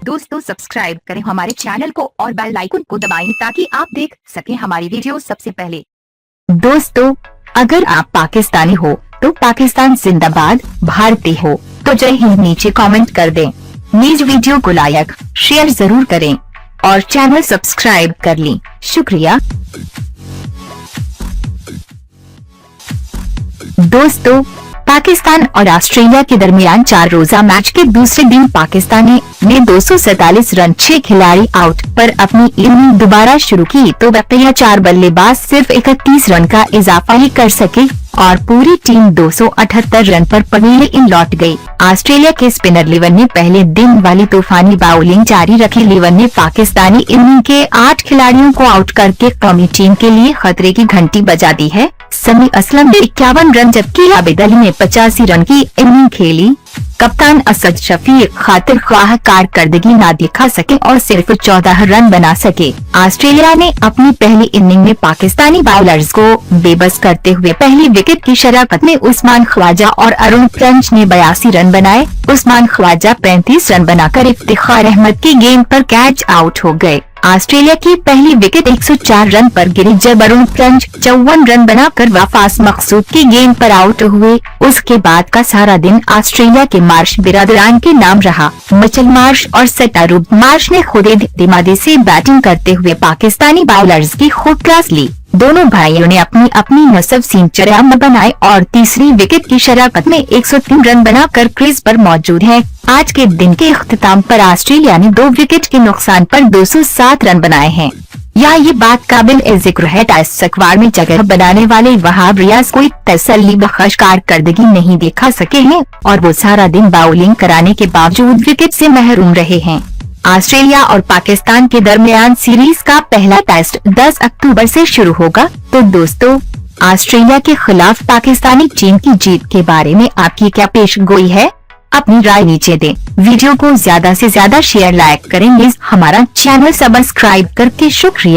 दोस्तों सब्सक्राइब करें हमारे चैनल को और बेल आइकन को दबाएं ताकि आप देख सकें हमारी वीडियो सबसे पहले। दोस्तों अगर आप पाकिस्तानी हो तो पाकिस्तान जिंदाबाद, भारतीय हो तो जय हिंद नीचे कमेंट कर दें। न्यूज वीडियो को लाइक शेयर जरूर करें और चैनल सब्सक्राइब कर लें। शुक्रिया। दोस्तों पाकिस्तान और ऑस्ट्रेलिया के दरमियान 4 रोजा मैच के दूसरे दिन पाकिस्तान ने 247 रन 6 खिलाड़ी आउट पर अपनी इनिंग दोबारा शुरू की तो बकिया 4 बल्लेबाज सिर्फ 31 रन का इजाफा ही कर सके और पूरी टीम 278 रन पर पवेलियन इन लौट गई। ऑस्ट्रेलिया के स्पिनर लिवन ने पहले दिन वाली तूफानी बाउलिंग जारी रखी। लिवन ने पाकिस्तानी इनिंग के 8 खिलाड़ियों को आउट करके कौमी टीम के लिए खतरे की घंटी बजा दी है। समी असलम ने 51 रन जबकि आबिद अली ने 85 रन की इनिंग खेली। कप्तान असद शफीक खातिर ख्वाह कारकर्दगी ना दिखा सके और सिर्फ 14 रन बना सके। ऑस्ट्रेलिया ने अपनी पहली इनिंग में पाकिस्तानी बॉलर्स को बेबस करते हुए पहली विकेट की शराकत में उस्मान ख्वाजा और अरुण फिंच ने 82 रन बनाए। उस्मान ख्वाजा 35 रन बनाकर इफ्तिखार अहमद की गेंद पर कैच आउट हो गए। ऑस्ट्रेलिया की पहली विकेट 104 रन पर गिरी जब अरुण फिंच 54 रन बनाकर वफास मकसूद की गेंद पर आउट हुए। उसके बाद का सारा दिन ऑस्ट्रेलिया के मार्श बिरादरान के नाम रहा। मिचेल मार्श और सटारूब मार्श ने खुद एतमादी से बैटिंग करते हुए पाकिस्तानी बॉलर्स की खूब क्लास ली। दोनों भाइयों ने अपनी अपनी नस्ब सेंचुरियां बनाए और तीसरी विकेट की शराकत में 103 रन बनाकर क्रीज पर मौजूद है। आज के दिन के इख्तिताम पर ऑस्ट्रेलिया ने 2 विकेट के नुकसान पर 207 रन बनाए हैं। यहाँ ये बात काबिल जिक्र है टेस्ट स्क्वाड में जगह बनाने वाले वहाब रियाज कोई तसल्ली बख्श कारकर्दगी नहीं दिखा सके हैं और वो सारा दिन बाउलिंग कराने के बावजूद विकेट से महरूम रहे हैं। ऑस्ट्रेलिया और पाकिस्तान के दरमियान सीरीज का पहला टेस्ट 10 अक्टूबर से शुरू होगा। तो दोस्तों ऑस्ट्रेलिया के खिलाफ पाकिस्तानी टीम की जीत के बारे में आपकी क्या पेशगोई है? अपनी राय नीचे दें। वीडियो को ज्यादा से ज्यादा शेयर लाइक करें। हमारा चैनल सब्सक्राइब करके शुक्रिया।